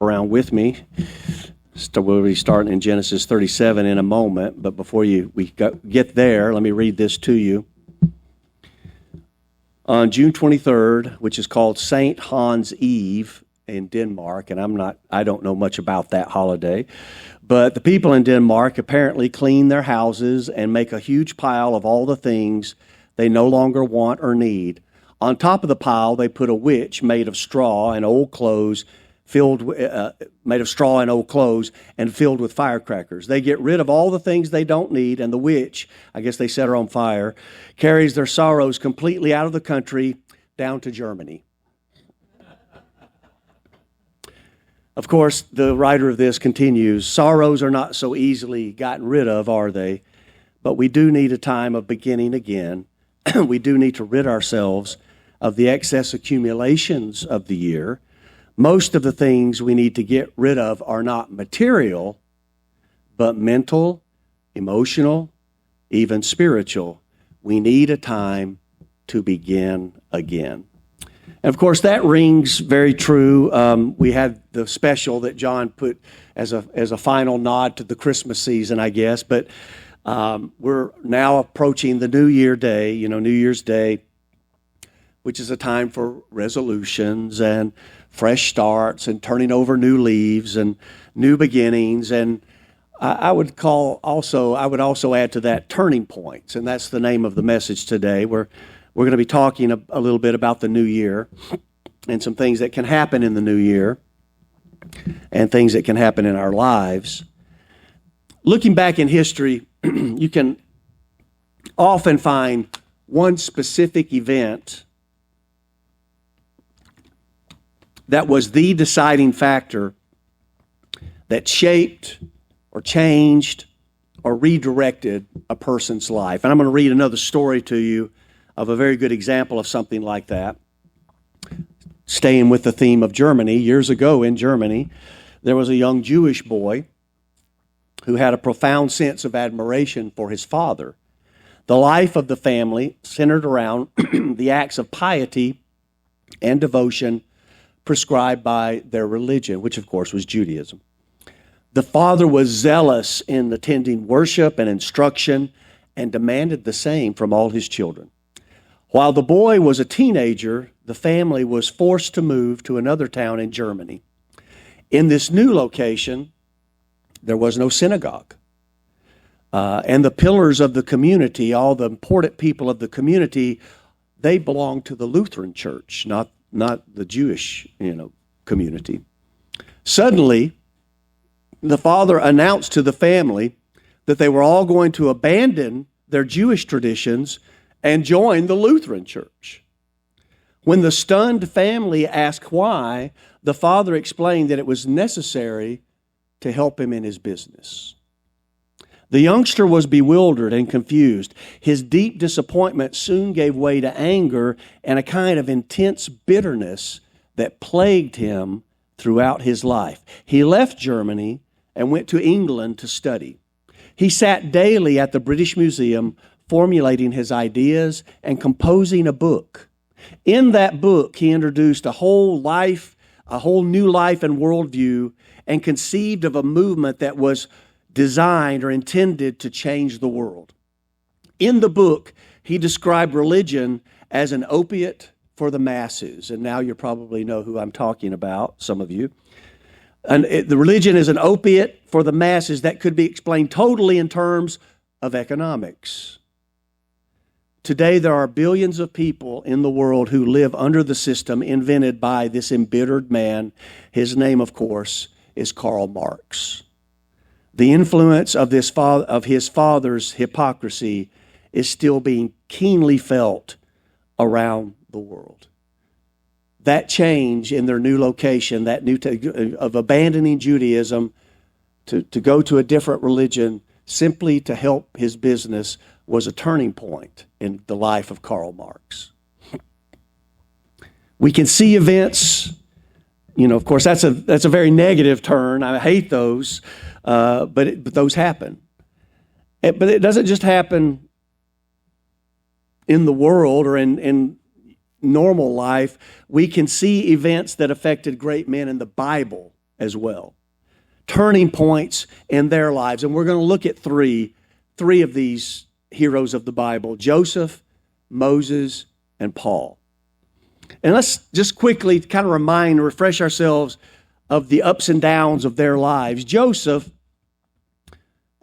around with me. So we'll be starting in Genesis 37 in a moment, but before we get there, let me read this to you. On June 23rd, which is called St. Hans Eve in Denmark, and I don't know much about that holiday, but the people in Denmark apparently clean their houses and make a huge pile of all the things they no longer want or need. On top of the pile, they put a witch made of straw and old clothes made of straw and old clothes and filled with firecrackers. They get rid of all the things they don't need, and the witch, I guess they set her on fire, carries their sorrows completely out of the country down to Germany. Of course, the writer of this continues, sorrows are not so easily gotten rid of, are they? But we do need a time of beginning again. We do need to rid ourselves of the excess accumulations of the year. Most of the things we need to get rid of are not material, but mental, emotional, even spiritual. We need a time to begin again. And of course, that rings very true. We had the special that John put as a final nod to the Christmas season, I guess. But we're now approaching the New Year Day, New Year's Day, which is a time for resolutions and fresh starts and turning over new leaves and new beginnings. And I would also add to that turning points, and that's the name of the message today. We're going to be talking a little bit about the new year and some things that can happen in the new year and things that can happen in our lives. Looking back in history, you can often find one specific event that was the deciding factor that shaped or changed or redirected a person's life. And I'm going to read another story to you of a very good example of something like that. Staying with the theme of Germany, years ago in Germany, there was a young Jewish boy who had a profound sense of admiration for his father. The life of the family centered around the acts of piety and devotion prescribed by their religion, which of course was Judaism. The father was zealous in attending worship and instruction and demanded the same from all his children. While the boy was a teenager, the family was forced to move to another town in Germany. In this new location, there was no synagogue. And the pillars of the community, all the important people of the community, they belonged to the Lutheran Church, not the Jewish, community. Suddenly, the father announced to the family that they were all going to abandon their Jewish traditions and join the Lutheran Church. When the stunned family asked why, the father explained that it was necessary to help him in his business. The youngster was bewildered and confused. His deep disappointment soon gave way to anger and a kind of intense bitterness that plagued him throughout his life. He left Germany and went to England to study. He sat daily at the British Museum formulating his ideas and composing a book. In that book, he introduced a whole new life and worldview, and conceived of a movement that was designed or intended to change the world. In the book, he described religion as an opiate for the masses. And now you probably know who I'm talking about, some of you. And the religion is an opiate for the masses that could be explained totally in terms of economics. Today, there are billions of people in the world who live under the system invented by this embittered man. His name, of course, is Karl Marx. The influence of his father's hypocrisy is still being keenly felt around the world. That change in their new location, of abandoning Judaism to go to a different religion simply to help his business, was a turning point in the life of Karl Marx. We can see events, of course, that's a very negative turn. I hate those, but those happen. But it doesn't just happen in the world or in normal life. We can see events that affected great men in the Bible as well. Turning points in their lives. And we're going to look at three of these heroes of the Bible: Joseph, Moses, and Paul. And let's just quickly kind of refresh ourselves of the ups and downs of their lives. Joseph,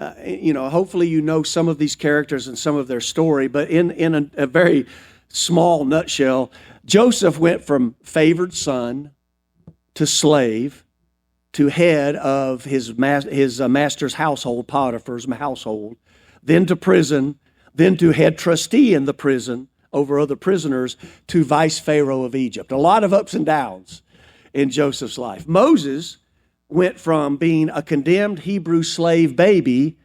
hopefully you know some of these characters and some of their story, but in a very small nutshell, Joseph went from favored son to slave to head of his master's household, Potiphar's household, then to prison, then to head trustee in the prison over other prisoners, to vice pharaoh of Egypt. A lot of ups and downs in Joseph's life. Moses went from being a condemned Hebrew slave baby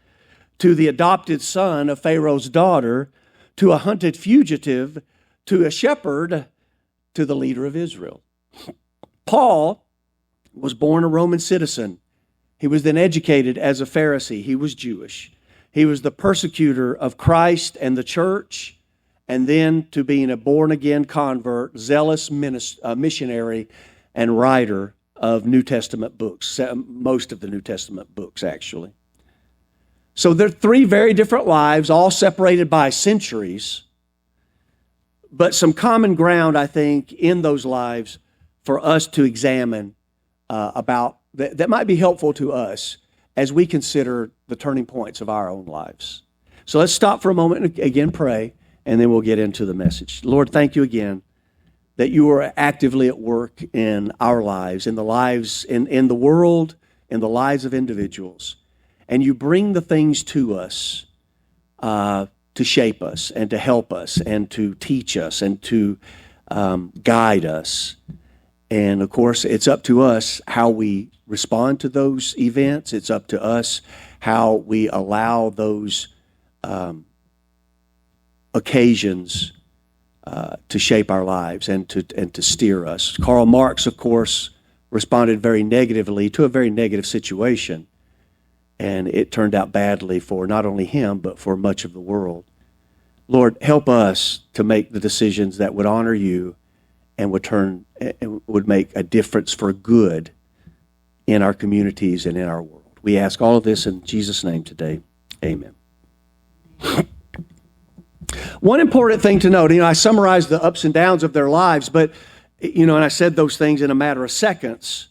to the adopted son of Pharaoh's daughter, to a hunted fugitive, to a shepherd, to the leader of Israel. Paul was born a Roman citizen. He was then educated as a Pharisee. He was Jewish. He was the persecutor of Christ and the church, and then to being a born-again convert, zealous missionary, and writer of New Testament books, most of the New Testament books, actually. So they're three very different lives, all separated by centuries, but some common ground, I think, in those lives for us to examine about that might be helpful to us as we consider the turning points of our own lives. So let's stop for a moment and again pray, and then we'll get into the message. Lord, thank you again that you are actively at work in our lives, in the lives, in the world, in the lives of individuals. And you bring the things to us to shape us and to help us and to teach us and to guide us. And of course, it's up to us how we respond to those events. It's up to us how we allow those occasions to shape our lives and to steer us. Karl Marx, of course, responded very negatively to a very negative situation, and it turned out badly for not only him, but for much of the world. Lord, help us to make the decisions that would honor you and would make a difference for good in our communities and in our world. We ask all of this in Jesus' name today. Amen. One important thing to note, I summarized the ups and downs of their lives, but, and I said those things in a matter of seconds.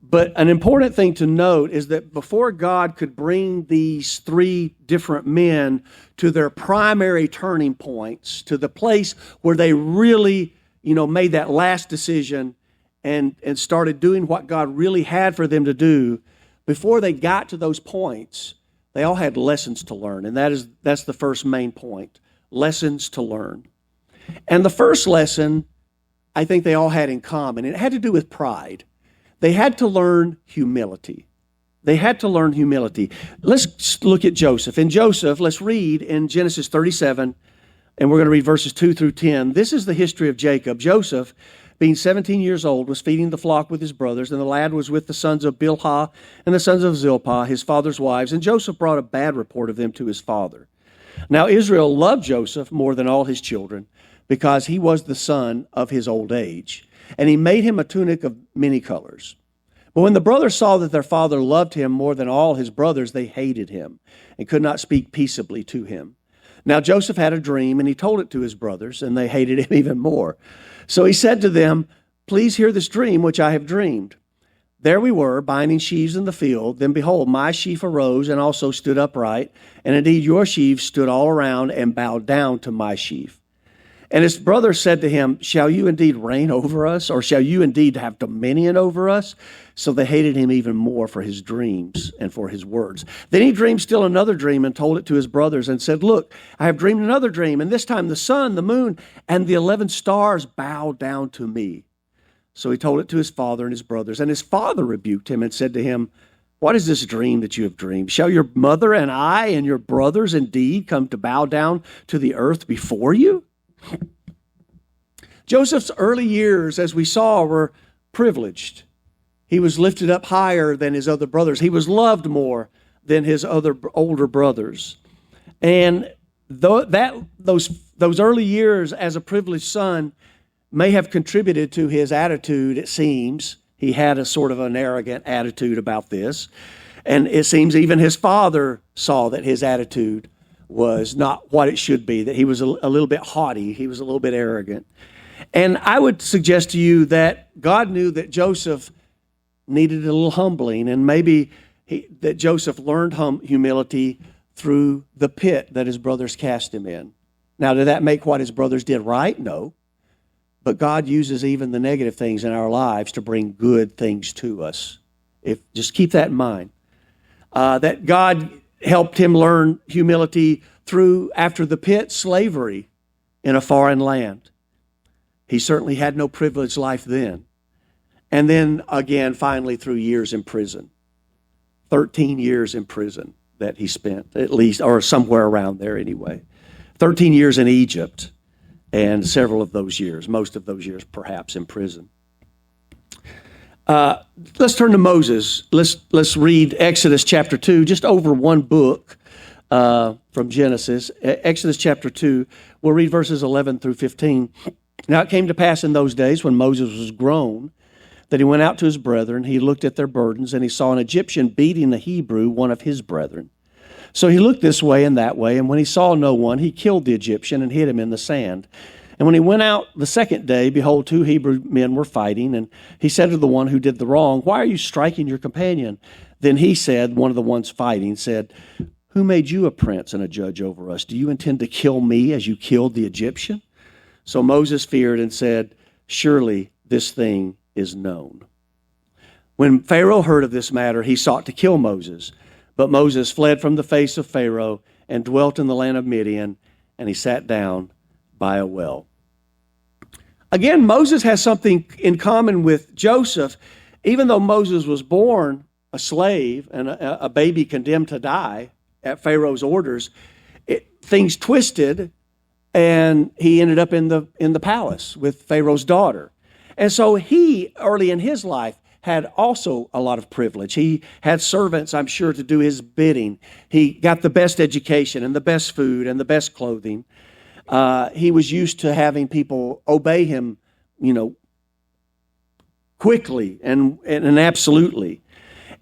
But an important thing to note is that before God could bring these three different men to their primary turning points, to the place where they really, made that last decision and started doing what God really had for them to do, before they got to those points, they all had lessons to learn. And that's the first main point. Lessons to learn. And the first lesson, I think they all had in common, and it had to do with pride. They had to learn humility. They had to learn humility. Let's look at Joseph. In Joseph, let's read in Genesis 37, and we're going to read verses 2 through 10. This is the history of Jacob. Joseph, being 17 years old, was feeding the flock with his brothers, and the lad was with the sons of Bilhah and the sons of Zilpah, his father's wives, and Joseph brought a bad report of them to his father. Now Israel loved Joseph more than all his children, because he was the son of his old age, and he made him a tunic of many colors. But when the brothers saw that their father loved him more than all his brothers, they hated him and could not speak peaceably to him. Now Joseph had a dream, and he told it to his brothers, and they hated him even more. So he said to them, "Please hear this dream which I have dreamed. There we were, binding sheaves in the field. Then behold, my sheaf arose and also stood upright. And indeed your sheaves stood all around and bowed down to my sheaf. And his brothers said to him, Shall you indeed reign over us? Or shall you indeed have dominion over us? So they hated him even more for his dreams and for his words. Then he dreamed still another dream and told it to his brothers and said, Look, I have dreamed another dream. And this time the sun, the moon, and the 11 stars bowed down to me. So he told it to his father and his brothers. And his father rebuked him and said to him, What is this dream that you have dreamed? Shall your mother and I and your brothers indeed come to bow down to the earth before you? Joseph's early years, as we saw, were privileged. He was lifted up higher than his other brothers. He was loved more than his other older brothers. And those early years as a privileged son may have contributed to his attitude, it seems, He had a sort of an arrogant attitude about this. And it seems even his father saw that his attitude was not what it should be, that he was a little bit haughty, he was a little bit arrogant. And I would suggest to you that God knew that Joseph needed a little humbling, and maybe that Joseph learned humility through the pit that his brothers cast him in. Now, did that make what his brothers did right? No. But God uses even the negative things in our lives to bring good things to us. Just keep that in mind. That God helped him learn humility through, after the pit, slavery in a foreign land. He certainly had no privileged life then. And then again, finally, through years in prison. 13 years in prison that he spent, at least, or somewhere around there anyway. 13 years in Egypt, and several of those years, most of those years perhaps, in prison. Let's turn to Moses. Let's read Exodus chapter 2, just over one book from Genesis. Exodus chapter 2, we'll read verses 11 through 15. Now it came to pass in those days when Moses was grown that he went out to his brethren. He looked at their burdens, and he saw an Egyptian beating a Hebrew, one of his brethren. So he looked this way and that way, and when he saw no one, he killed the Egyptian and hid him in the sand. And when he went out the second day, behold, 2 Hebrew men were fighting, and he said to the one who did the wrong, "Why are you striking your companion?" Then he said, one of the ones fighting, said, "Who made you a prince and a judge over us? Do you intend to kill me as you killed the Egyptian?" So Moses feared and said, "Surely this thing is known." When Pharaoh heard of this matter, he sought to kill Moses. But Moses fled from the face of Pharaoh and dwelt in the land of Midian, and he sat down by a well. Again, Moses has something in common with Joseph. Even though Moses was born a slave and a baby condemned to die at Pharaoh's orders, things twisted, and he ended up in the palace with Pharaoh's daughter. And so he, early in his life, had also a lot of privilege. He had servants, I'm sure, to do his bidding. He got the best education and the best food and the best clothing. He was used to having people obey him, quickly and absolutely.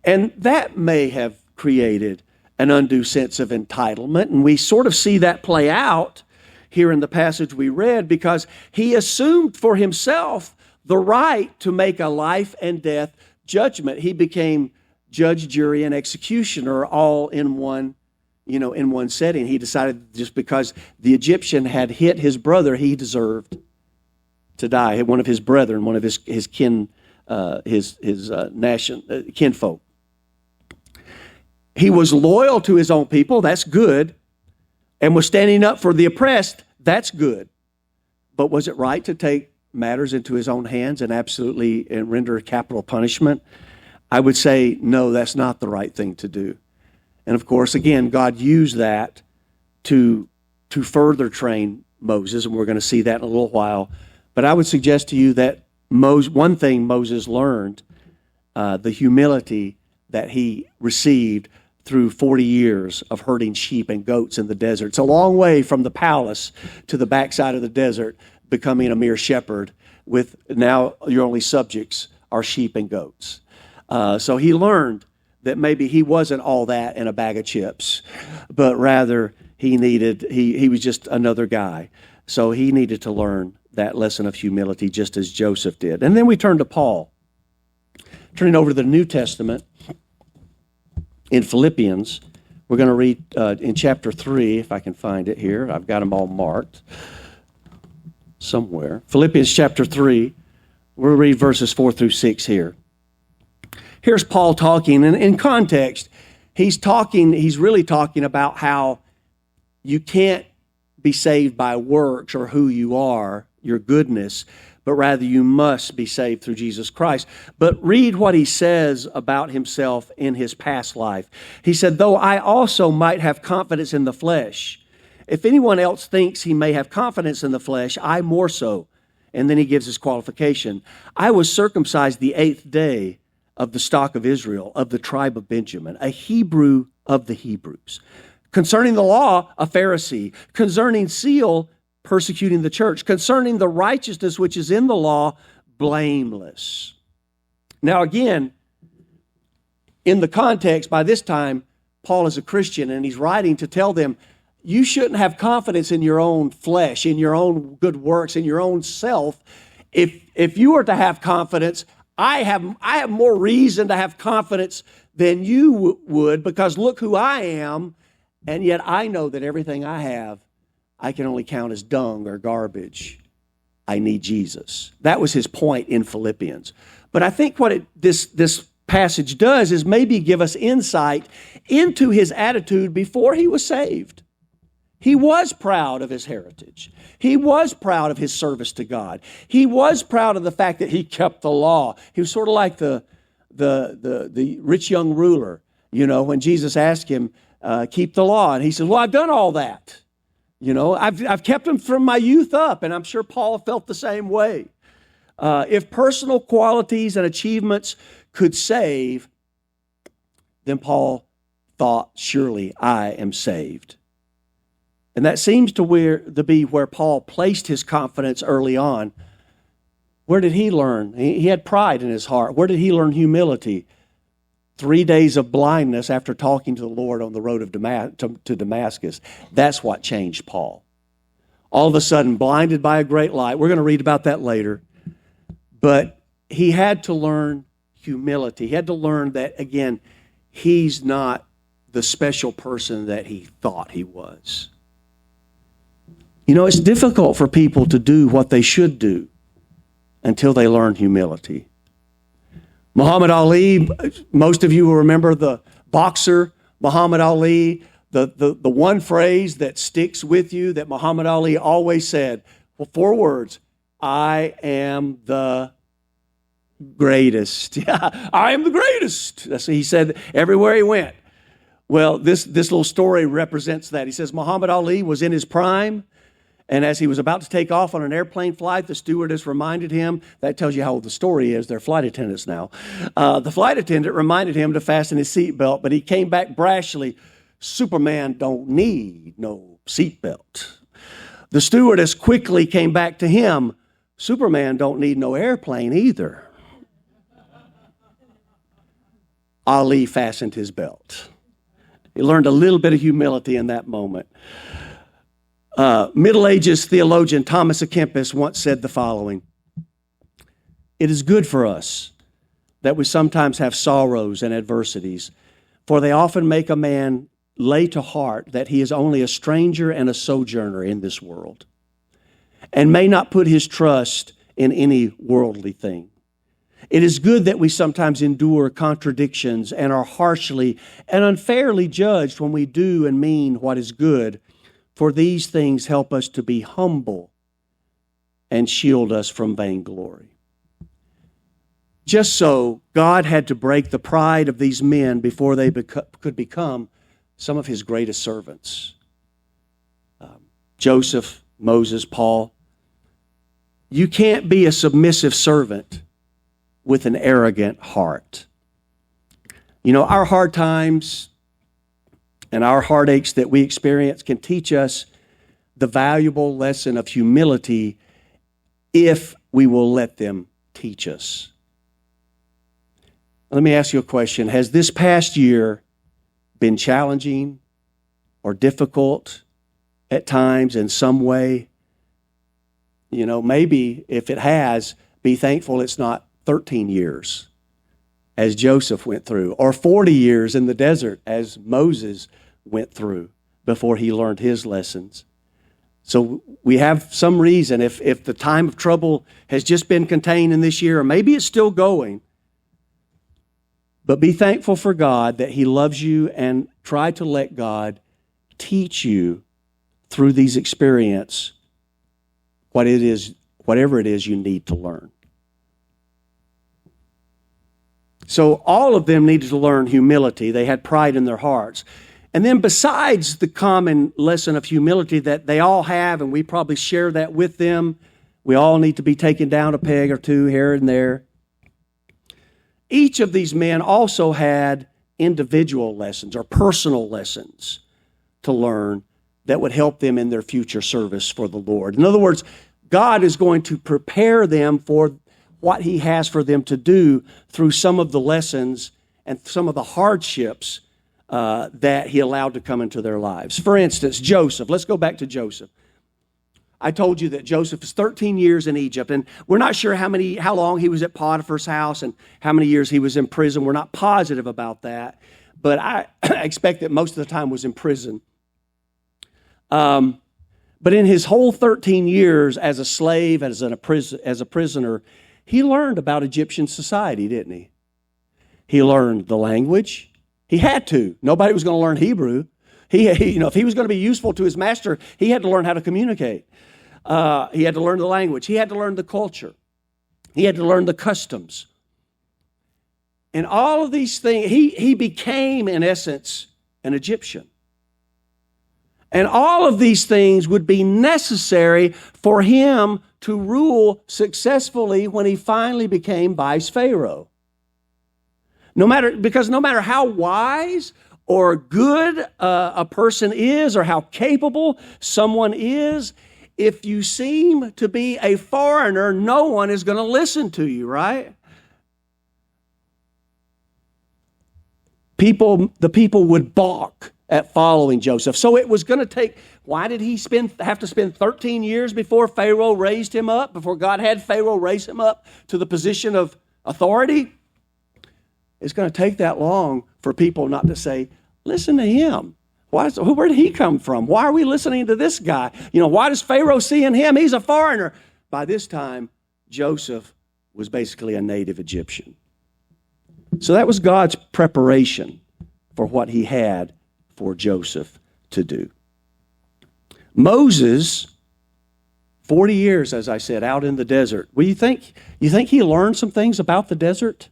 And that may have created an undue sense of entitlement. And we sort of see that play out here in the passage we read, because he assumed for himself the right to make a life and death judgment. He became judge, jury, and executioner all in one setting. He decided just because the Egyptian had hit his brother, he deserved to die. One of his brethren, one of his kinfolk. He was loyal to his own people. That's good. And was standing up for the oppressed. That's good. But was it right to take matters into his own hands and absolutely render capital punishment? I would say, no, that's not the right thing to do. And of course, again, God used that to further train Moses, and we're going to see that in a little while. But I would suggest to you that one thing Moses learned, the humility that he received through 40 years of herding sheep and goats in the desert. It's a long way from the palace to the backside of the desert, becoming a mere shepherd with now your only subjects are sheep and goats. So he learned that maybe he wasn't all that in a bag of chips, but rather he was just another guy. So he needed to learn that lesson of humility just as Joseph did. And then we turn to Paul. Turning over to the New Testament in Philippians, we're going to read in chapter 3, if I can find it here. I've got them all marked somewhere. Philippians chapter 3, we'll read verses 4 through 6 here. Here's Paul talking, and in context, he's really talking about how you can't be saved by works or who you are, your goodness, but rather you must be saved through Jesus Christ. But read what he says about himself in his past life. He said, "Though I also might have confidence in the flesh, if anyone else thinks he may have confidence in the flesh, I more so." And then he gives his qualification. "I was circumcised the 8th day of the stock of Israel, of the tribe of Benjamin, a Hebrew of the Hebrews. Concerning the law, a Pharisee. Concerning zeal, persecuting the church. Concerning the righteousness which is in the law, blameless." Now, again, in the context, by this time, Paul is a Christian, and he's writing to tell them, you shouldn't have confidence in your own flesh, in your own good works, in your own self. If you are to have confidence, I have more reason to have confidence than you would, because look who I am, and yet I know that everything I have, I can only count as dung or garbage. I need Jesus. That was his point in Philippians. But I think what this passage does is maybe give us insight into his attitude before he was saved. He was proud of his heritage. He was proud of his service to God. He was proud of the fact that he kept the law. He was sort of like the rich young ruler, when Jesus asked him, keep the law. And he said, well, I've done all that. I've kept them from my youth up. And I'm sure Paul felt the same way. If personal qualities and achievements could save, then Paul thought, surely I am saved. And that seems to be where Paul placed his confidence early on. Where did he learn? He had pride in his heart. Where did he learn humility? 3 days of blindness after talking to the Lord on the road to Damascus. That's what changed Paul. All of a sudden, blinded by a great light. We're going to read about that later. But he had to learn humility. He had to learn that, again, he's not the special person that he thought he was. It's difficult for people to do what they should do until they learn humility. Muhammad Ali, most of you will remember the boxer, Muhammad Ali, the one phrase that sticks with you that Muhammad Ali always said, 4 words, I am the greatest. Yeah, I am the greatest. That's what he said everywhere he went. Well, this little story represents that. He says Muhammad Ali was in his prime, and as he was about to take off on an airplane flight, the stewardess reminded him, that tells you how old the story is, they're flight attendants now. The flight attendant reminded him to fasten his seatbelt, but he came back brashly, Superman don't need no seatbelt. The stewardess quickly came back to him, Superman don't need no airplane either. Ali fastened his belt. He learned a little bit of humility in that moment. Middle Ages theologian Thomas à Kempis once said the following: it is good for us that we sometimes have sorrows and adversities, for they often make a man lay to heart that he is only a stranger and a sojourner in this world, and may not put his trust in any worldly thing. It is good that we sometimes endure contradictions and are harshly and unfairly judged when we do and mean what is good, for these things help us to be humble and shield us from vainglory. Just so, God had to break the pride of these men before they could become some of his greatest servants. Joseph, Moses, Paul. You can't be a submissive servant with an arrogant heart. Our hard times and our heartaches that we experience can teach us the valuable lesson of humility if we will let them teach us. Let me ask you a question. Has this past year been challenging or difficult at times in some way? Maybe if it has, be thankful it's not 13 years as Joseph went through, or 40 years in the desert as Moses went through before he learned his lessons. So we have some reason, if the time of trouble has just been contained in this year, or maybe it's still going, but be thankful for God that he loves you, and try to let God teach you through these experiences whatever it is you need to learn. So all of them needed to learn humility. They had pride in their hearts. And then besides the common lesson of humility that they all have, and we probably share that with them, we all need to be taken down a peg or two here and there. Each of these men also had individual lessons or personal lessons to learn that would help them in their future service for the Lord. In other words, God is going to prepare them for what he has for them to do through some of the lessons and some of the hardships that he allowed to come into their lives. For instance, Joseph. Let's go back to Joseph. I told you that Joseph is 13 years in Egypt, and we're not sure how long he was at Potiphar's house and how many years he was in prison. We're not positive about that, but I expect that most of the time was in prison. But in his whole 13 years as a slave, as a prisoner, he learned about Egyptian society, didn't he? He learned the language. He had to. Nobody was going to learn Hebrew. If he was going to be useful to his master, he had to learn how to communicate. He had to learn the language. He had to learn the culture. He had to learn the customs. And all of these things, he became, in essence, an Egyptian. And all of these things would be necessary for him to rule successfully when he finally became vice Pharaoh. Because no matter how wise or good a person is, or how capable someone is, if you seem to be a foreigner, no one is going to listen to you, right? The people would balk at following Joseph. So it was going to take, why did he have to spend 13 years before Pharaoh raised him up, before God had Pharaoh raise him up to the position of authority? It's going to take that long for people not to say, listen to him. Where did he come from? Why are we listening to this guy? Why does Pharaoh see in him? He's a foreigner. By this time, Joseph was basically a native Egyptian. So that was God's preparation for what he had for Joseph to do. Moses, 40 years, as I said, out in the desert. Well, you think he learned some things about the desert?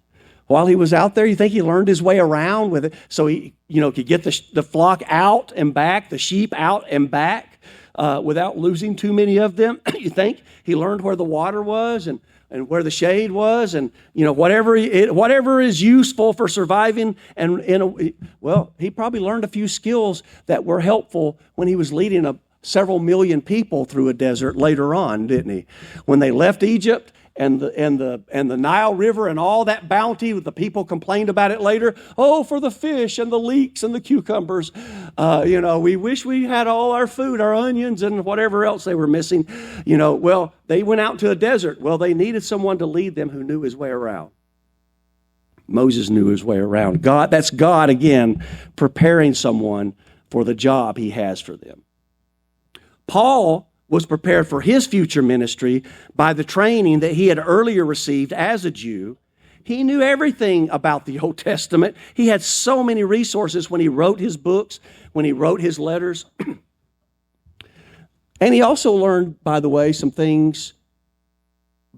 While he was out there, you think he learned his way around with it so he, could get the flock out and back, the sheep out and back without losing too many of them? You think he learned where the water was and where the shade was and, whatever is useful for surviving. He probably learned a few skills that were helpful when he was leading several million people through a desert later on, didn't he? When they left Egypt, and the Nile River and all that bounty, the people complained about it later. Oh, for the fish and the leeks and the cucumbers. We wish we had all our food, our onions and whatever else they were missing. They went out to a desert. Well, they needed someone to lead them who knew his way around. Moses knew his way around. That's God again preparing someone for the job he has for them. Paul was prepared for his future ministry by the training that he had earlier received as a Jew. He knew everything about the Old Testament. He had so many resources when he wrote his books, when he wrote his letters. And he also learned, by the way, some things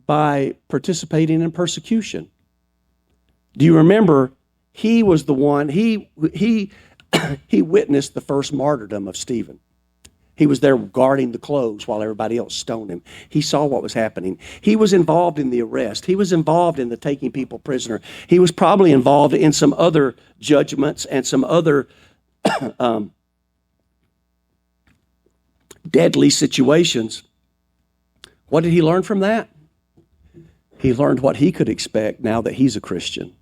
by participating in persecution. Do you remember he was the one, he witnessed the first martyrdom of Stephen. He was there guarding the clothes while everybody else stoned him. He saw what was happening. He was involved in the arrest. He was involved in the taking people prisoner. He was probably involved in some other judgments and some other deadly situations. What did he learn from that? He learned what he could expect now that he's a Christian.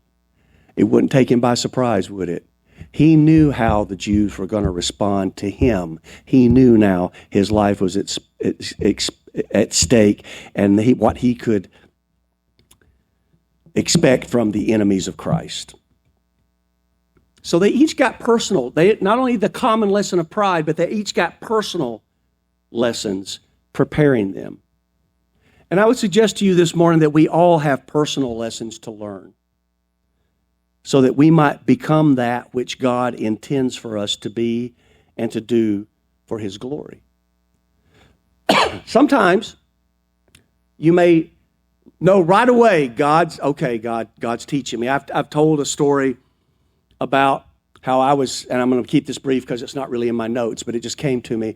It wouldn't take him by surprise, would it? He knew how the Jews were going to respond to him. He knew now his life was at stake and what he could expect from the enemies of Christ. So they each got personal. They not only the common lesson of pride, but they each got personal lessons preparing them. And I would suggest to you this morning that we all have personal lessons to learn, so that we might become that which God intends for us to be and to do for his glory. Sometimes you may know right away God's teaching me. I've told a story about how I was, and I'm going to keep this brief because it's not really in my notes, but it just came to me.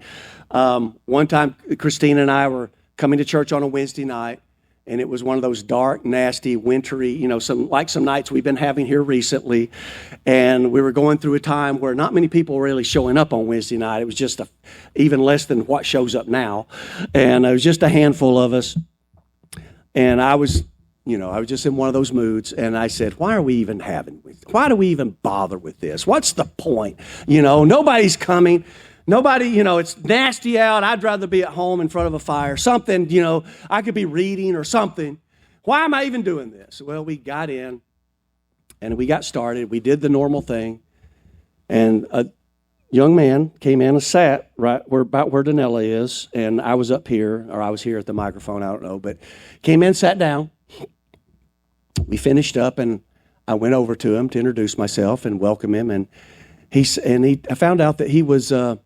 One time, Christina and I were coming to church on a Wednesday night, and it was one of those dark, nasty, wintry, some nights we've been having here recently. And we were going through a time where not many people were really showing up on Wednesday night. It was just even less than what shows up now. And it was just a handful of us. And I was I was just in one of those moods, and I said, why do we even bother with this? What's the point? Nobody's coming. Nobody, it's nasty out. I'd rather be at home in front of a fire. Something, I could be reading or something. Why am I even doing this? Well, we got in, and we got started. We did the normal thing, and a young man came in and sat about where Danella is, and I was up here, or I was here at the microphone, I don't know, but came in, sat down. We finished up, and I went over to him to introduce myself and welcome him, and I found out that he was a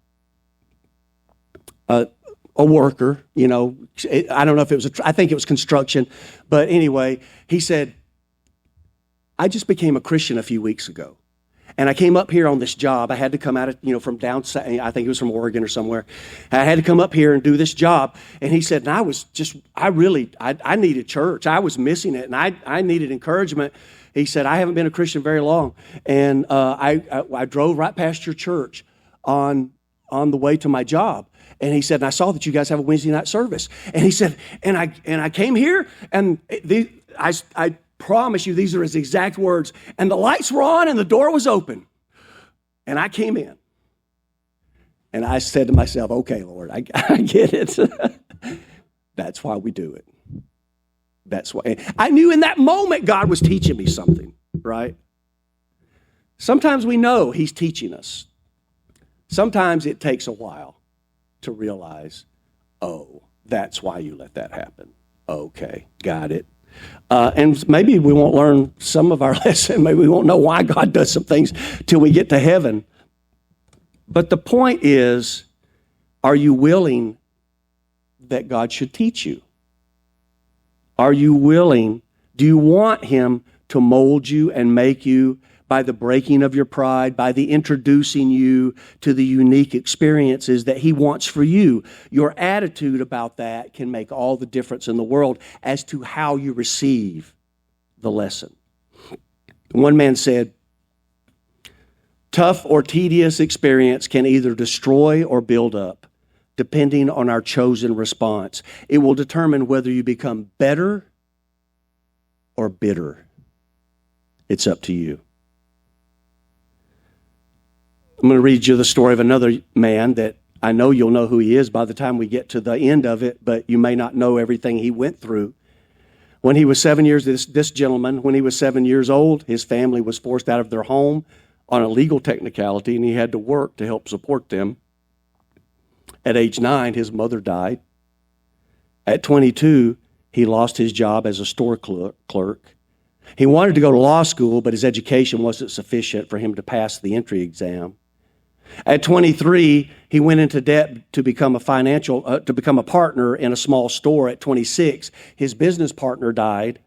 worker. I don't know if it was I think it was construction, but anyway, he said, I just became a Christian a few weeks ago. And I came up here on this job. I had to come out of, from down south. I think it was from Oregon or somewhere. I had to come up here and do this job. And he said, and I needed church. I was missing it, and I needed encouragement. He said, I haven't been a Christian very long. And I drove right past your church on the way to my job. And he said, and I saw that you guys have a Wednesday night service. And he said, and I came here, and I promise you, these are his exact words. And the lights were on and the door was open. And I came in. And I said to myself, okay, Lord, I get it. That's why we do it. That's why. I knew in that moment God was teaching me something, right? Sometimes we know he's teaching us. Sometimes it takes a while to realize, oh, that's why you let that happen. Okay, got it. And maybe we won't learn some of our lesson. Maybe we won't know why God does some things till we get to heaven. But the point is, are you willing that God should teach you? Are you willing? Do you want him to mold you and make you by the breaking of your pride, by the introducing you to the unique experiences that he wants for you? Your attitude about that can make all the difference in the world as to how you receive the lesson. One man said, tough or tedious experience can either destroy or build up, depending on our chosen response. It will determine whether you become better or bitter. It's up to you. I'm going to read you the story of another man that I know you'll know who he is by the time we get to the end of it, but you may not know everything he went through. When he was 7 years, this gentleman, when he was 7 years old, his family was forced out of their home on a legal technicality, and he had to work to help support them. At age 9, his mother died. At 22, he lost his job as a store clerk. He wanted to go to law school, but his education wasn't sufficient for him to pass the entry exam. At 23, he went into debt to become a partner in a small store. At 26, his business partner died,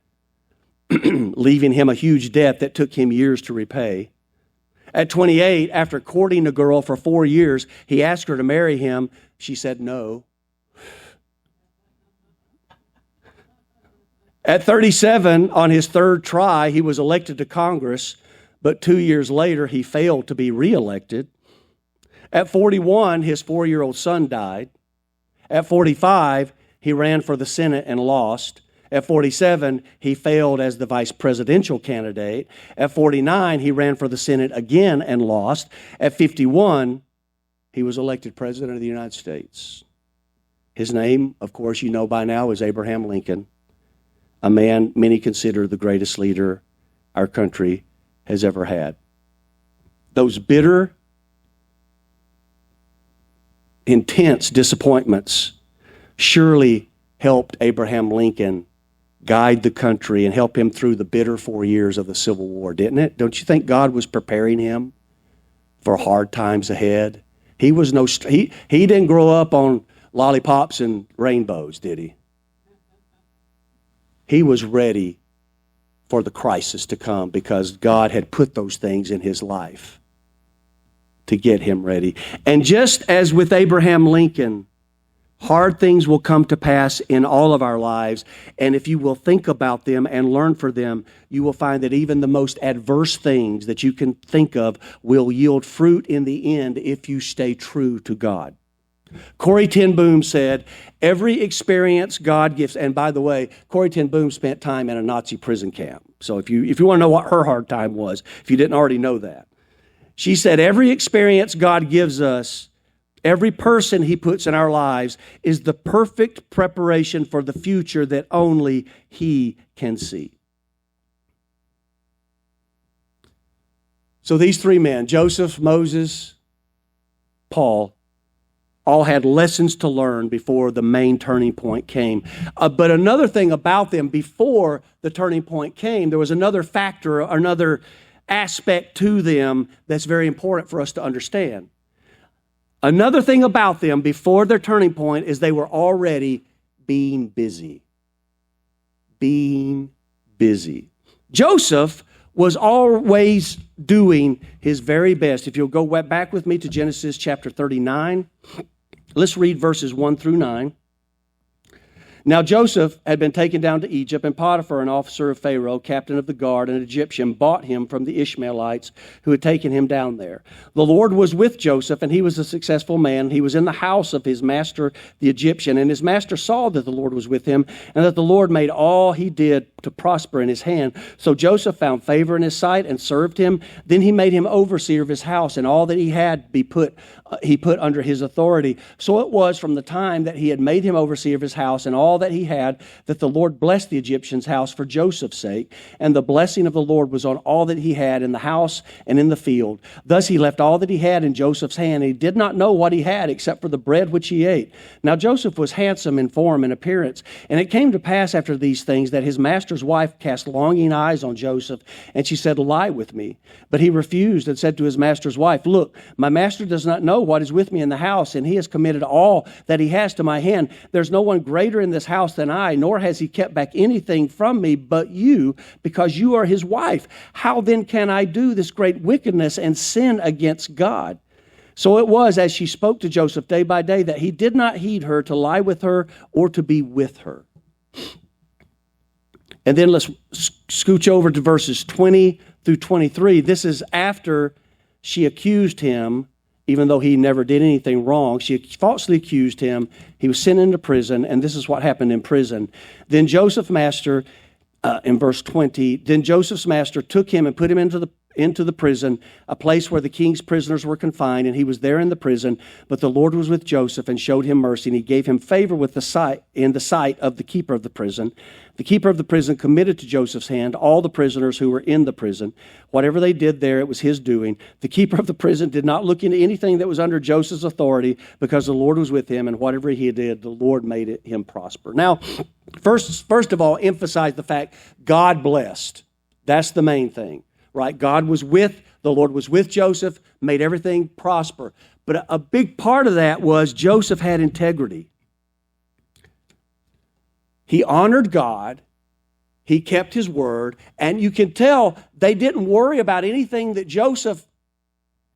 leaving him a huge debt that took him years to repay. At 28, after courting a girl for 4 years, he asked her to marry him. She said no. At 37, on his third try, he was elected to Congress, but 2 years later, he failed to be reelected. At 41, his 4-year-old son died. At 45, he ran for the Senate and lost. At 47, he failed as the vice presidential candidate. At 49, he ran for the Senate again and lost. At 51, he was elected president of the United States. His name, of course, you know by now, is Abraham Lincoln, a man many consider the greatest leader our country has ever had. Those bitter, intense disappointments surely helped Abraham Lincoln guide the country and help him through the bitter 4 years of the Civil War, didn't it? Don't you think God was preparing him for hard times ahead? He didn't grow up on lollipops and rainbows, did he? He was ready for the crisis to come because God had put those things in his life to get him ready. And just as with Abraham Lincoln, hard things will come to pass in all of our lives. And if you will think about them and learn for them, you will find that even the most adverse things that you can think of will yield fruit in the end if you stay true to God. Corrie ten Boom said, every experience God gives, and by the way, Corrie ten Boom spent time in a Nazi prison camp. So if you want to know what her hard time was, if you didn't already know that. She said, every experience God gives us, every person he puts in our lives is the perfect preparation for the future that only he can see. So these three men, Joseph, Moses, Paul, all had lessons to learn before the main turning point came. But another thing about them, before the turning point came, there was another factor, another aspect to them that's very important for us to understand. Another thing about them before their turning point is they were already being busy. Being busy. Joseph was always doing his very best. If you'll go back with me to Genesis chapter 39, let's read verses 1 through 9. Now Joseph had been taken down to Egypt, and Potiphar, an officer of Pharaoh, captain of the guard, an Egyptian, bought him from the Ishmaelites who had taken him down there. The Lord was with Joseph, and he was a successful man. He was in the house of his master, the Egyptian, and his master saw that the Lord was with him, and that the Lord made all he did to prosper in his hand. So Joseph found favor in his sight and served him. Then he made him overseer of his house, and all that he had he put under his authority. So it was from the time that he had made him overseer of his house and all that he had, that the Lord blessed the Egyptian's house for Joseph's sake. And the blessing of the Lord was on all that he had in the house and in the field. Thus he left all that he had in Joseph's hand. He did not know what he had except for the bread which he ate. Now Joseph was handsome in form and appearance. And it came to pass after these things that his master's wife cast longing eyes on Joseph, and she said, lie with me. But he refused and said to his master's wife, look, my master does not know what is with me in the house, and he has committed all that he has to my hand. There's no one greater in this house than I, nor has he kept back anything from me but you, because you are his wife. How then can I do this great wickedness and sin against God? So it was, as she spoke to Joseph day by day, that he did not heed her to lie with her or to be with her. And then let's scooch over to verses 20 through 23. This is after she accused him, even though he never did anything wrong. She falsely accused him. He was sent into prison, and this is what happened in prison. Then Joseph's master, in verse 20, then Joseph's master took him and put him into the prison, a place where the king's prisoners were confined, and he was there in the prison. But the Lord was with Joseph and showed him mercy, and he gave him favor in the sight of the keeper of the prison. The keeper of the prison committed to Joseph's hand all the prisoners who were in the prison. Whatever they did there, it was his doing. The keeper of the prison did not look into anything that was under Joseph's authority, because the Lord was with him, and whatever he did, the Lord made him prosper. Now, first of all, emphasize the fact God blessed. That's the main thing. Right? The Lord was with Joseph, made everything prosper. But a big part of that was Joseph had integrity. He honored God, he kept his word, and you can tell they didn't worry about anything that Joseph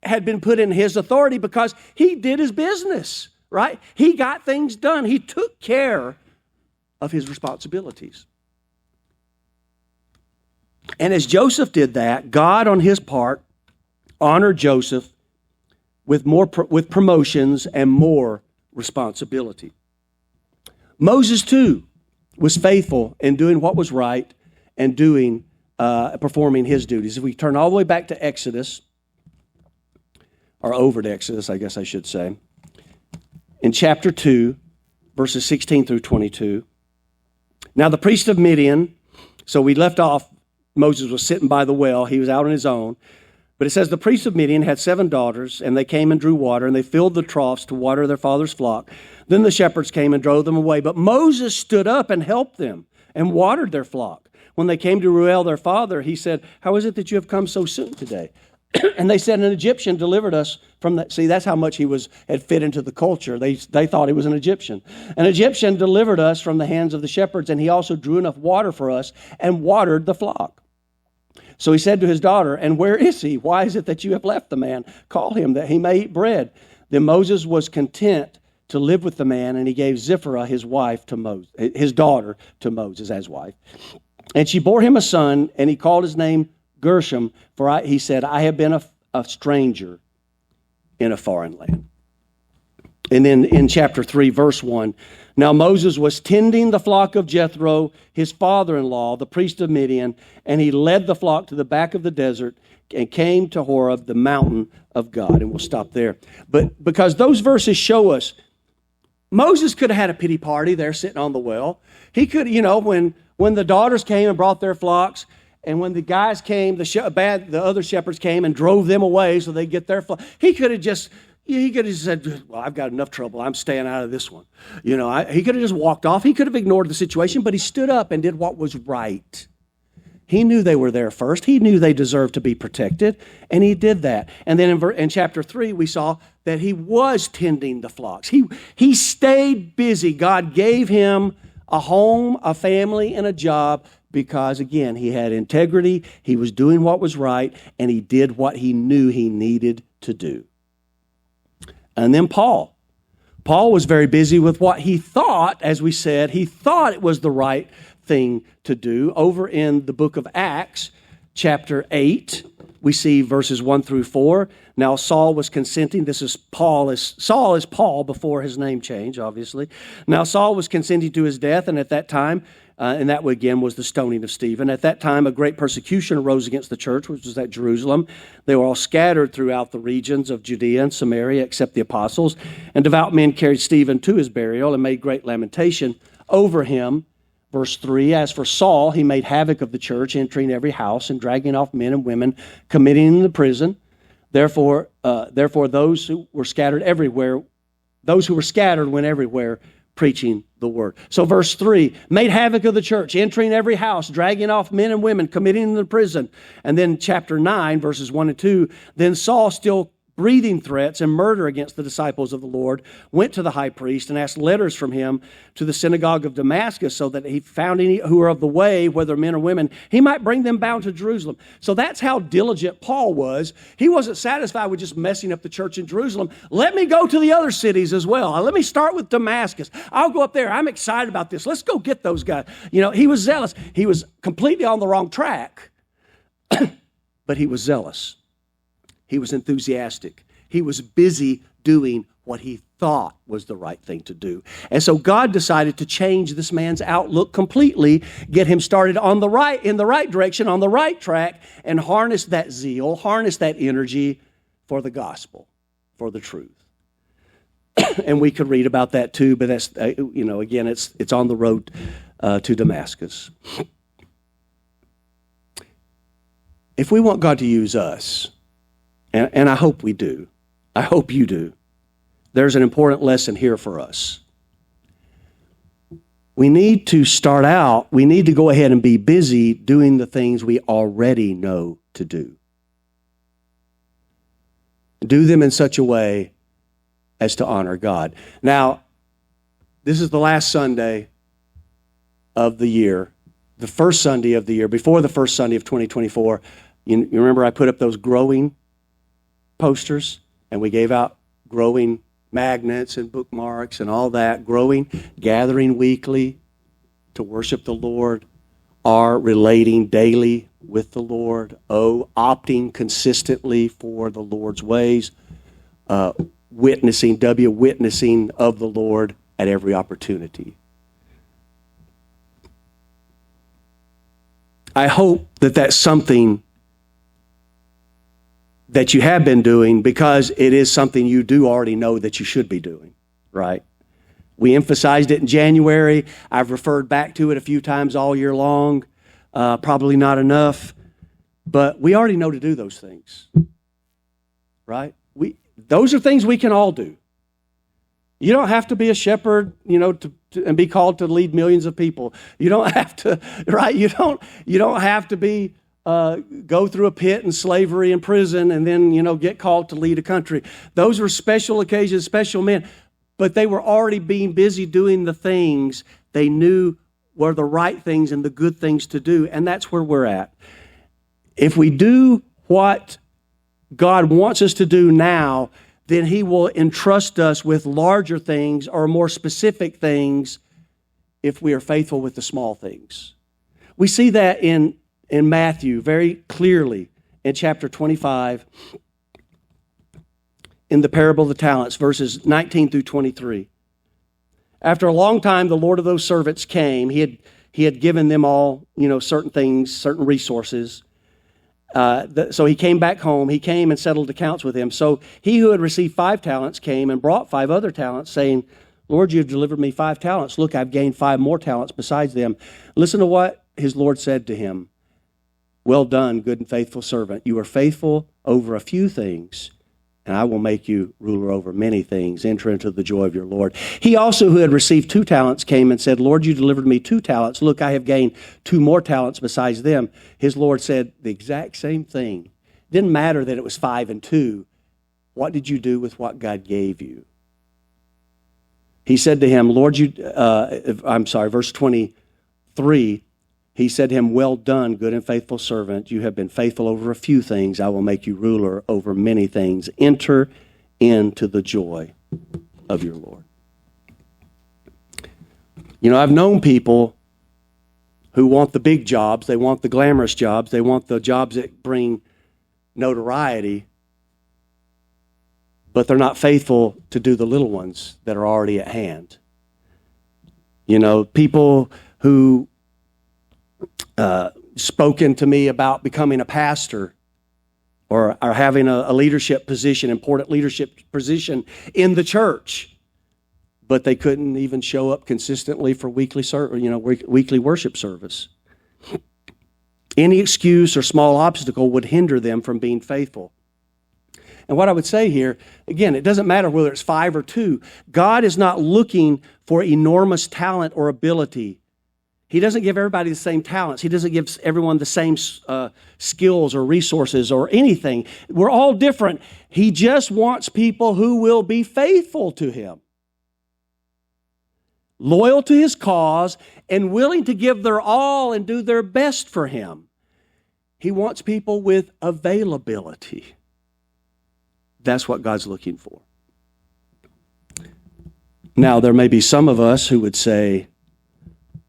had been put in his authority, because he did his business, right? He got things done. He took care of his responsibilities. And as Joseph did that, God on his part honored Joseph with promotions and more responsibility. Moses too was faithful in doing what was right and performing his duties. If we turn all the way back to Exodus, or over to Exodus, I guess I should say, in chapter 2, verses 16 through 22. Now the priest of Midian, so we left off, Moses was sitting by the well. He was out on his own. But it says the priest of Midian had 7 daughters, and they came and drew water, and they filled the troughs to water their father's flock. Then the shepherds came and drove them away. But Moses stood up and helped them and watered their flock. When they came to Reuel, their father, he said, how is it that you have come so soon today? And they said, an Egyptian delivered us from that. See, that's how much he had fit into the culture. They thought he was an Egyptian. An Egyptian delivered us from the hands of the shepherds, and he also drew enough water for us and watered the flock. So he said to his daughter, and where is he? Why is it that you have left the man? Call him that he may eat bread. Then Moses was content to live with the man, and he gave Zipporah, his daughter, to Moses as wife. And she bore him a son, and he called his name Gershom, for he said, I have been a stranger in a foreign land. And then in chapter 3, verse 1, now Moses was tending the flock of Jethro, his father-in-law, the priest of Midian, and he led the flock to the back of the desert and came to Horeb, the mountain of God. And we'll stop there. But because those verses show us, Moses could have had a pity party there sitting on the well. He could, when the daughters came and brought their flocks, and when the guys came, the other shepherds came and drove them away so they get their flock. He could have said, well, I've got enough trouble. I'm staying out of this one. He could have just walked off. He could have ignored the situation, but he stood up and did what was right. He knew they were there first. He knew they deserved to be protected, and he did that. And then in chapter 3, we saw that he was tending the flocks. He stayed busy. God gave him a home, a family, and a job because, again, he had integrity, he was doing what was right, and he did what he knew he needed to do. And then Paul. Paul was very busy with what he thought, as we said, he thought it was the right thing to do. Over in the book of Acts, chapter 8, we see verses 1 through 4. Now Saul was consenting. Saul is Paul before his name change, obviously. Now Saul was consenting to his death, and at that time, and that again was the stoning of Stephen. At that time, a great persecution arose against the church, which was at Jerusalem. They were all scattered throughout the regions of Judea and Samaria, except the apostles. And devout men carried Stephen to his burial and made great lamentation over him. Verse 3, as for Saul, he made havoc of the church, entering every house and dragging off men and women, committing them to prison. Therefore, those who were scattered went everywhere preaching the word. So verse 3, made havoc of the church, entering every house, dragging off men and women, committing them to prison. And then chapter 9, verses 1 and 2, then Saul, still breathing threats and murder against the disciples of the Lord, went to the high priest and asked letters from him to the synagogue of Damascus so that he found any who were of the way, whether men or women, he might bring them bound to Jerusalem. So that's how diligent Paul was. He wasn't satisfied with just messing up the church in Jerusalem. Let me go to the other cities as well. Let me start with Damascus. I'll go up there. I'm excited about this. Let's go get those guys. He was zealous. He was completely on the wrong track, but he was zealous. He was enthusiastic. He was busy doing what he thought was the right thing to do. And so God decided to change this man's outlook completely, get him started in the right direction, on the right track, and harness that zeal, harness that energy for the gospel, for the truth. And we could read about that too, but that's, again, it's on the road to Damascus. If we want God to use us, and I hope we do. I hope you do. There's an important lesson here for us. We need to go ahead and be busy doing the things we already know to do. Do them in such a way as to honor God. Now, this is the last Sunday of the year, the first Sunday of the year, before the first Sunday of 2024. You remember I put up those growing posters, and we gave out growing magnets and bookmarks and all that. Growing, gathering weekly to worship the Lord, are relating daily with the Lord, opting consistently for the Lord's ways, witnessing of the Lord at every opportunity. I hope that that's something that you have been doing, because it is something you do already know that you should be doing, right? We emphasized it in January. I've referred back to it a few times all year long. Probably not enough, but we already know to do those things, right? Those are things we can all do. You don't have to be a shepherd, and be called to lead millions of people. You don't have to, right? You don't have to be go through a pit and slavery and prison and then, get called to lead a country. Those were special occasions, special men. But they were already being busy doing the things they knew were the right things and the good things to do. And that's where we're at. If we do what God wants us to do now, then He will entrust us with larger things or more specific things if we are faithful with the small things. We see that in Matthew very clearly in chapter 25. in the parable of the talents, verses 19 through 23. After a long time, the Lord of those servants came. He had given them all, certain things, certain resources. So he came back home. He came and settled accounts with him. So he who had received 5 talents came and brought 5 other talents, saying, Lord, you have delivered me 5 talents. Look, I've gained 5 more talents besides them. Listen to what his Lord said to him. Well done, good and faithful servant. You are faithful over a few things, and I will make you ruler over many things. Enter into the joy of your Lord. He also, who had received 2 talents, came and said, Lord, you delivered me 2 talents. Look, I have gained 2 more talents besides them. His Lord said the exact same thing. It didn't matter that it was 5 and 2. What did you do with what God gave you? He said to him, verse 23, he said to him, well done, good and faithful servant. You have been faithful over a few things. I will make you ruler over many things. Enter into the joy of your Lord. I've known people who want the big jobs. They want the glamorous jobs. They want the jobs that bring notoriety, but they're not faithful to do the little ones that are already at hand. People who spoken to me about becoming a pastor or having a leadership position, important leadership position in the church, but they couldn't even show up consistently for weekly worship service. Any excuse or small obstacle would hinder them from being faithful. And what I would say here, again, it doesn't matter whether it's 5 or 2. God is not looking for enormous talent or ability. He doesn't give everybody the same talents. He doesn't give everyone the same skills or resources or anything. We're all different. He just wants people who will be faithful to Him, loyal to His cause, and willing to give their all and do their best for Him. He wants people with availability. That's what God's looking for. Now, there may be some of us who would say,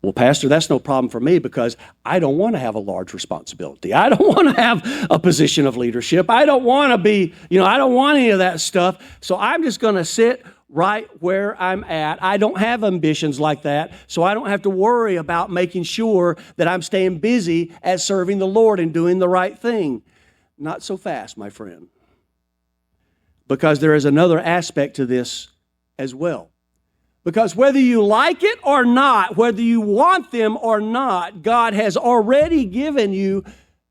well, Pastor, that's no problem for me because I don't want to have a large responsibility. I don't want to have a position of leadership. I don't want to be, I don't want any of that stuff. So I'm just going to sit right where I'm at. I don't have ambitions like that, so I don't have to worry about making sure that I'm staying busy at serving the Lord and doing the right thing. Not so fast, my friend. Because there is another aspect to this as well. Because whether you like it or not, whether you want them or not, God has already given you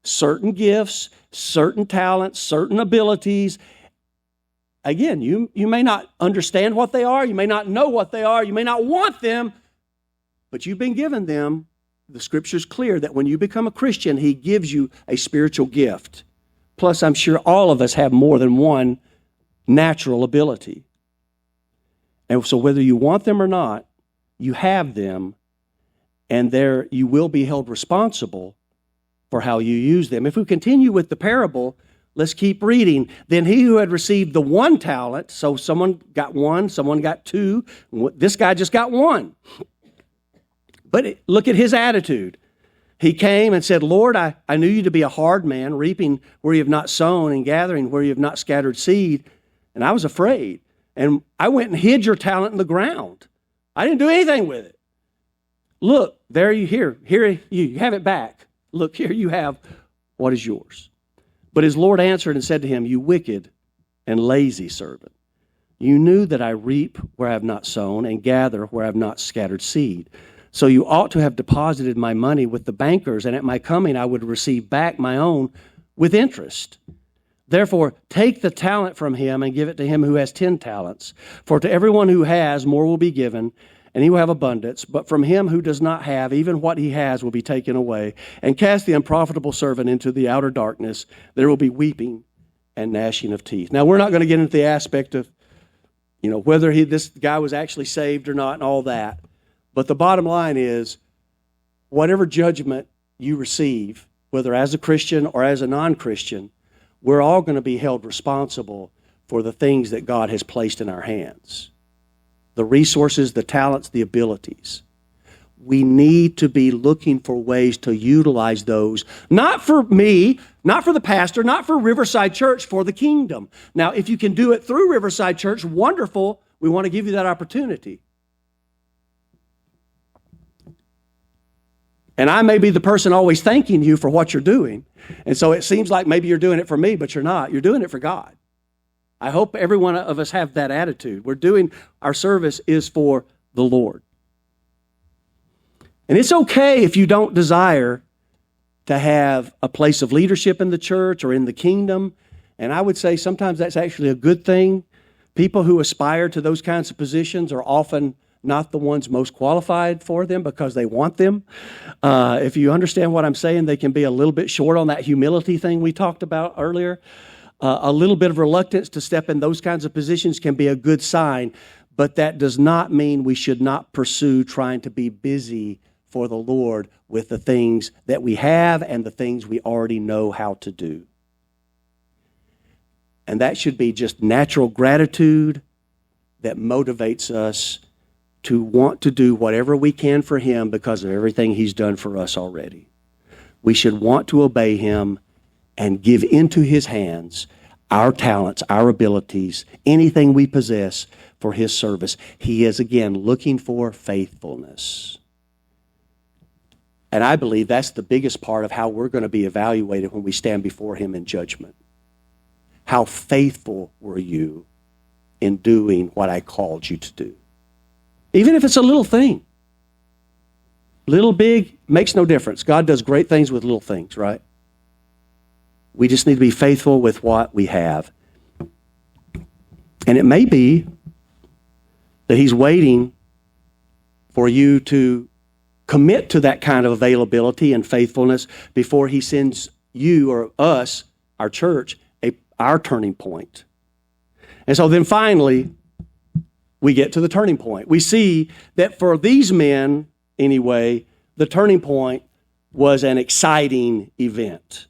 certain gifts, certain talents, certain abilities. Again, you may not understand what they are, you may not know what they are, you may not want them, but you've been given them. The Scripture's clear that when you become a Christian, He gives you a spiritual gift. Plus, I'm sure all of us have more than one natural ability. And so whether you want them or not, you have them, and there you will be held responsible for how you use them. If we continue with the parable, let's keep reading. Then he who had received the 1 talent, so someone got 1, someone got 2, this guy just got 1. But look at his attitude. He came and said, Lord, I knew you to be a hard man, reaping where you have not sown and gathering where you have not scattered seed. And I was afraid. And I went and hid your talent in the ground. I didn't do anything with it. Look, there here you have it back. Look, here you have what is yours. But his Lord answered and said to him, you wicked and lazy servant. You knew that I reap where I have not sown and gather where I have not scattered seed. So you ought to have deposited my money with the bankers, and at my coming I would receive back my own with interest. Therefore, take the talent from him and give it to him who has 10 talents. For to everyone who has, more will be given, and he will have abundance. But from him who does not have, even what he has will be taken away. And cast the unprofitable servant into the outer darkness. There will be weeping and gnashing of teeth. Now, we're not going to get into the aspect of, whether this guy was actually saved or not and all that. But the bottom line is, whatever judgment you receive, whether as a Christian or as a non-Christian, we're all going to be held responsible for the things that God has placed in our hands. The resources, the talents, the abilities. we need to be looking for ways to utilize those, not for me, not for the pastor, not for Riverside Church, for the kingdom. Now, if you can do it through Riverside Church, wonderful. We want to give you that opportunity. And I may be the person always thanking you for what you're doing. And so it seems like maybe you're doing it for me, but you're not. You're doing it for God. I hope every one of us have that attitude. Our service is for the Lord. And it's okay if you don't desire to have a place of leadership in the church or in the kingdom. And I would say sometimes that's actually a good thing. People who aspire to those kinds of positions are often not the ones most qualified for them because they want them. If you understand what I'm saying, they can be a little bit short on that humility thing we talked about earlier. A little bit of reluctance to step in those kinds of positions can be a good sign, but that does not mean we should not pursue trying to be busy for the Lord with the things that we have and the things we already know how to do. And that should be just natural gratitude that motivates us to want to do whatever we can for Him because of everything He's done for us already. We should want to obey Him and give into His hands our talents, our abilities, anything we possess for His service. He is, again, looking for faithfulness. And I believe that's the biggest part of how we're going to be evaluated when we stand before Him in judgment. How faithful were you in doing what I called you to do? Even if it's a little thing. Little, big, makes no difference. God does great things with little things, right? We just need to be faithful with what we have. And it may be that He's waiting for you to commit to that kind of availability and faithfulness before He sends you or us, our church, our turning point. And so then finally, we get to the turning point. We see that for these men, anyway, the turning point was an exciting event.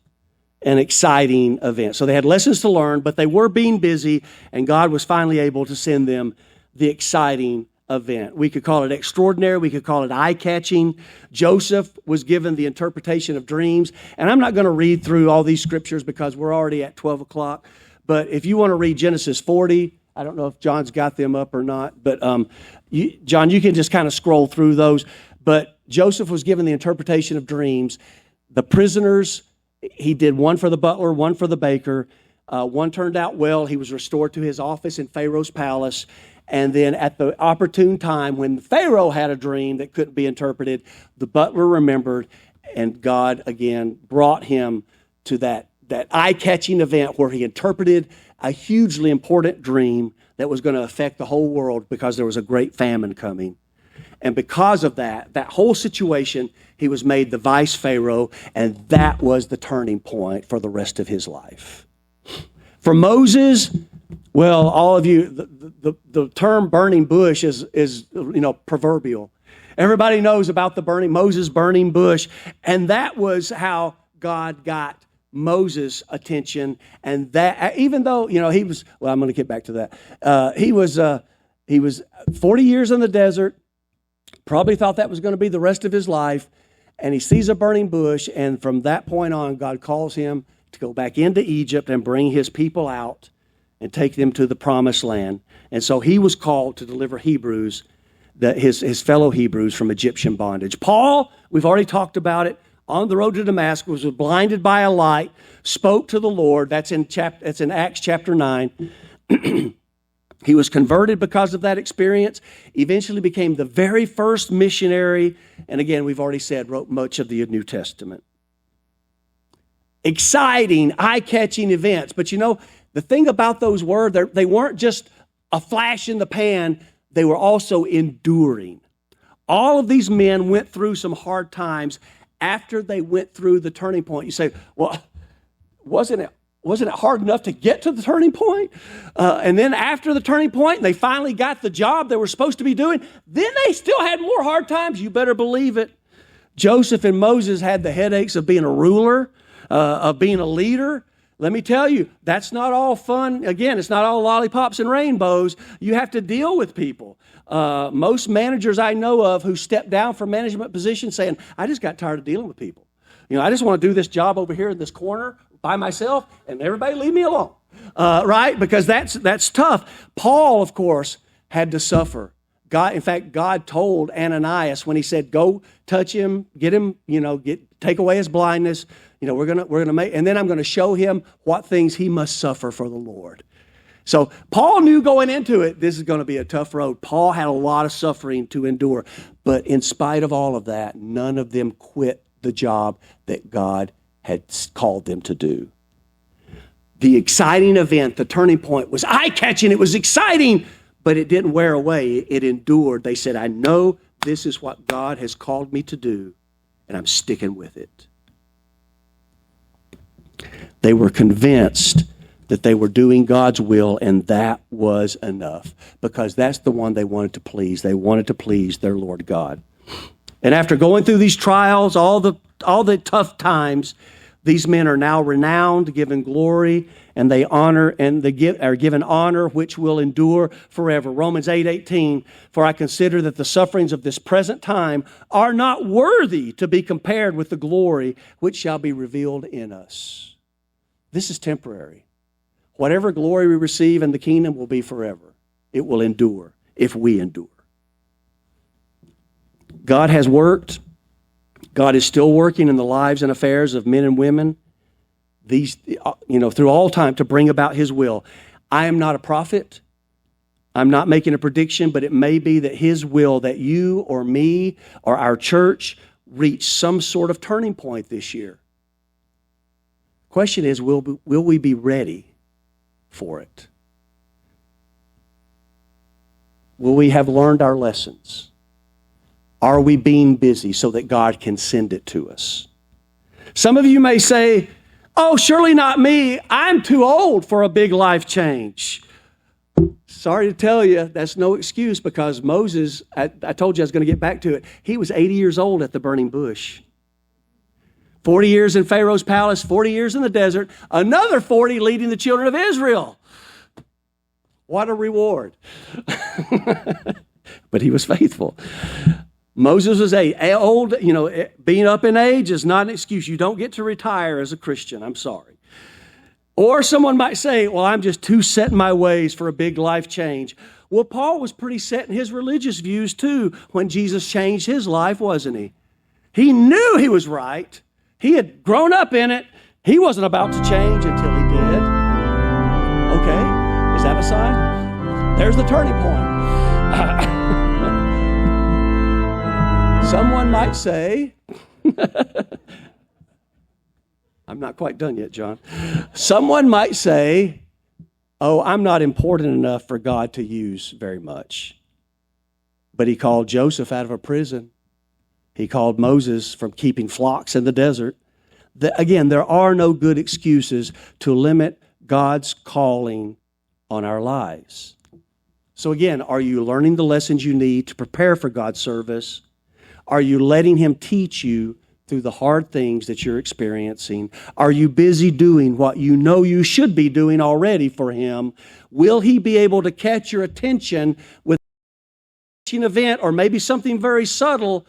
An exciting event. So they had lessons to learn, but they were being busy, and God was finally able to send them the exciting event. We could call it extraordinary. We could call it eye-catching. Joseph was given the interpretation of dreams. And I'm not going to read through all these scriptures because we're already at 12 o'clock. But if you want to read Genesis 40, I don't know if John's got them up or not. But John, you can just kind of scroll through those. But Joseph was given the interpretation of dreams. The prisoners, he did one for the butler, one for the baker. One turned out well. He was restored to his office in Pharaoh's palace. And then at the opportune time, when Pharaoh had a dream that couldn't be interpreted, the butler remembered, and God again brought him to that eye-catching event where he interpreted a hugely important dream that was going to affect the whole world because there was a great famine coming. And because of that whole situation, he was made the vice Pharaoh, and that was the turning point for the rest of his life. For Moses, well, all of you, the term burning bush is proverbial. Everybody knows about Moses' burning bush, and that was how God got Moses' attention. And that, even though he was, well, I'm going to get back to that. He was 40 years in the desert. Probably thought that was going to be the rest of his life, and he sees a burning bush, and from that point on, God calls him to go back into Egypt and bring His people out and take them to the promised land. And so he was called to deliver Hebrews, his fellow Hebrews, from Egyptian bondage. Paul, we've already talked about it, on the road to Damascus, was blinded by a light, spoke to the Lord. That's in Acts chapter 9. He was converted because of that experience, eventually became the very first missionary, and again, we've already said, wrote much of the New Testament. Exciting, eye-catching events. But the thing about those were, they weren't just a flash in the pan, they were also enduring. All of these men went through some hard times after they went through the turning point. You say, well, wasn't it hard enough to get to the turning point? And then after the turning point, they finally got the job they were supposed to be doing. Then they still had more hard times. You better believe it. Joseph and Moses had the headaches of being a ruler, of being a leader. Let me tell you, that's not all fun. Again, it's not all lollipops and rainbows. You have to deal with people. Most managers I know of who step down from management positions saying, I just got tired of dealing with people. I just want to do this job over here in this corner by myself, and everybody leave me alone, right? Because that's tough. Paul, of course, had to suffer. In fact, God told Ananias when he said, go touch him, get him, take away his blindness. We're gonna make, and then I'm going to show him what things he must suffer for the Lord. So Paul knew going into it, this is going to be a tough road. Paul had a lot of suffering to endure, but in spite of all of that, none of them quit the job that God had called them to do. The exciting event, the turning point, was eye-catching. It was exciting, but it didn't wear away. It endured. They said, I know this is what God has called me to do, and I'm sticking with it. They were convinced that they were doing God's will, and that was enough, because that's the one they wanted to please. They wanted to please their Lord God. And after going through these trials, all the tough times, these men are now renowned, given glory, and they are given honor which will endure forever. Romans 8:18, for I consider that the sufferings of this present time are not worthy to be compared with the glory which shall be revealed in us. This is temporary. Whatever glory we receive in the kingdom will be forever. It will endure if we endure. God has worked. God is still working in the lives and affairs of men and women, through all time to bring about His will. I am not a prophet. I'm not making a prediction, but it may be that His will, that you or me or our church reach some sort of turning point this year. Question is, will we be ready for it? Will we have learned our lessons? Are we being busy so that God can send it to us? Some of you may say, oh, surely not me. I'm too old for a big life change. Sorry to tell you, that's no excuse, because Moses, I told you I was going to get back to it, he was 80 years old at the burning bush. 40 years in Pharaoh's palace, 40 years in the desert, another 40 leading the children of Israel. What a reward. But he was faithful. Moses was old. Being up in age is not an excuse. You don't get to retire as a Christian. I'm sorry. Or someone might say, well, I'm just too set in my ways for a big life change. Well, Paul was pretty set in his religious views too when Jesus changed his life, wasn't he? He knew he was right. He had grown up in it. He wasn't about to change until he did. Okay, is that a sign? There's the turning point. Someone might say, I'm not quite done yet, John. Someone might say, oh, I'm not important enough for God to use very much. But He called Joseph out of a prison. He called Moses from keeping flocks in the desert. Again, there are no good excuses to limit God's calling on our lives. So again, are you learning the lessons you need to prepare for God's service? Are you letting Him teach you through the hard things that you're experiencing? Are you busy doing what you know you should be doing already for Him? Will He be able to catch your attention with an event or maybe something very subtle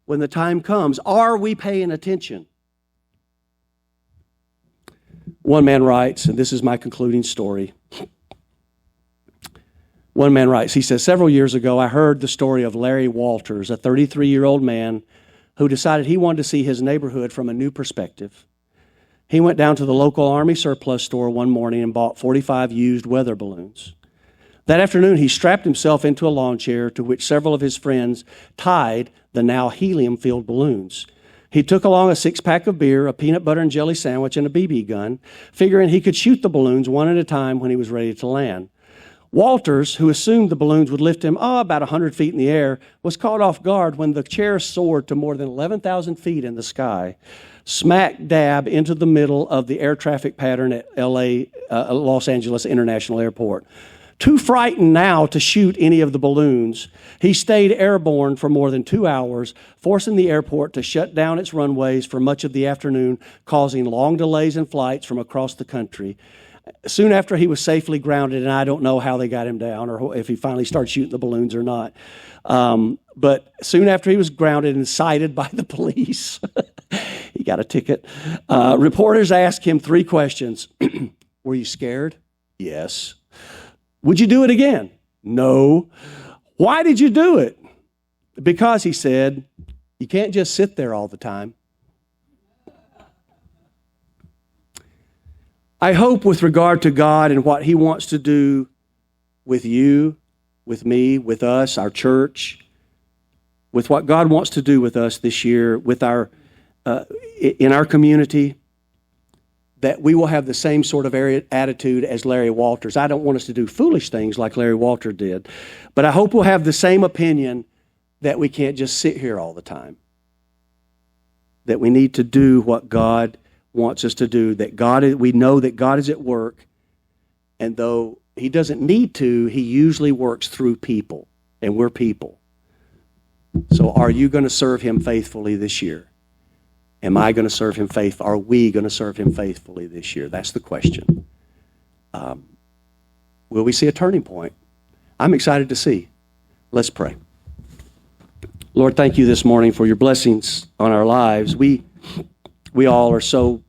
when the time comes? Are we paying attention? One man writes, and this is my concluding story. One man writes, he says, several years ago, I heard the story of Larry Walters, a 33-year-old man who decided he wanted to see his neighborhood from a new perspective. He went down to the local Army surplus store one morning and bought 45 used weather balloons. That afternoon, he strapped himself into a lawn chair to which several of his friends tied the now helium-filled balloons. He took along a 6-pack of beer, a peanut butter and jelly sandwich, and a BB gun, figuring he could shoot the balloons one at a time when he was ready to land. Walters, who assumed the balloons would lift him about 100 feet in the air, was caught off guard when the chair soared to more than 11,000 feet in the sky, smack dab into the middle of the air traffic pattern at Los Angeles International Airport. Too frightened now to shoot any of the balloons, he stayed airborne for more than 2 hours, forcing the airport to shut down its runways for much of the afternoon, causing long delays in flights from across the country. Soon after he was safely grounded, and I don't know how they got him down or if he finally started shooting the balloons or not. But soon after he was grounded and cited by the police, he got a ticket. Reporters asked him 3 questions. Were you scared? Yes. Would you do it again? No. Why did you do it? Because, he said, you can't just sit there all the time. I hope with regard to God and what he wants to do with you, with me, with us, our church, with what God wants to do with us this year, with our in our community, that we will have the same sort of attitude as Larry Walters. I don't want us to do foolish things like Larry Walters did, but I hope we'll have the same opinion that we can't just sit here all the time, that we need to do what God wants us to do, that we know that God is at work, and though he doesn't need to, he usually works through people, and we're people. So are you going to serve him faithfully this year? Am I going to serve him faithfully? Are we going to serve him faithfully this year? That's the question. Will we see a turning point? I'm excited to see. Let's pray. Lord, thank you this morning for your blessings on our lives. We all are so,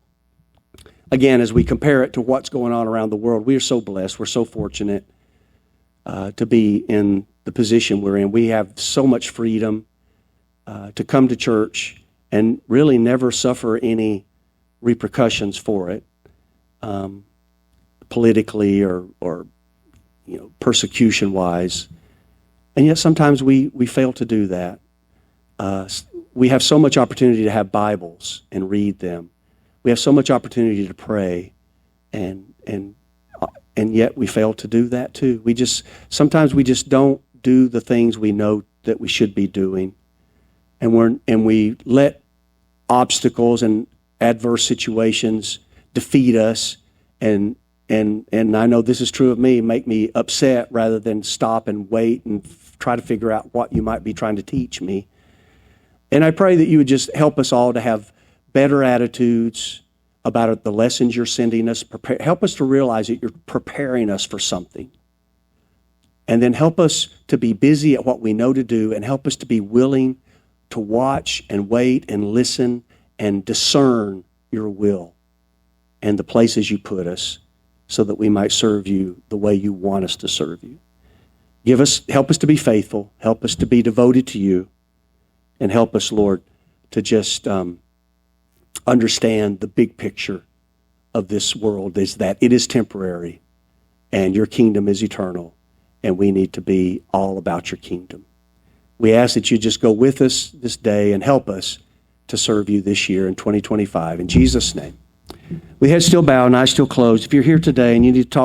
again, as we compare it to what's going on around the world, we are so blessed. We're so fortunate to be in the position we're in. We have so much freedom to come to church and really never suffer any repercussions for it, politically or persecution-wise. And yet sometimes we fail to do that. We have so much opportunity to have Bibles and read them. We have so much opportunity to pray, and yet we fail to do that too. Sometimes we just don't do the things we know that we should be doing, and we let obstacles and adverse situations defeat us, and I know this is true of me, make me upset rather than stop and wait and try to figure out what you might be trying to teach me. And I pray that you would just help us all to have better attitudes about the lessons you're sending us. Help us to realize that you're preparing us for something. And then help us to be busy at what we know to do, and help us to be willing to watch and wait and listen and discern your will and the places you put us, so that we might serve you the way you want us to serve you. Help us to be faithful, help us to be devoted to you, and help us, Lord, to just understand the big picture of this world, is that it is temporary and your kingdom is eternal, and we need to be all about your kingdom. We ask that you just go with us this day and help us to serve you this year in 2025. In Jesus' name. With heads still bowed and eyes still closed, if you're here today and you need to talk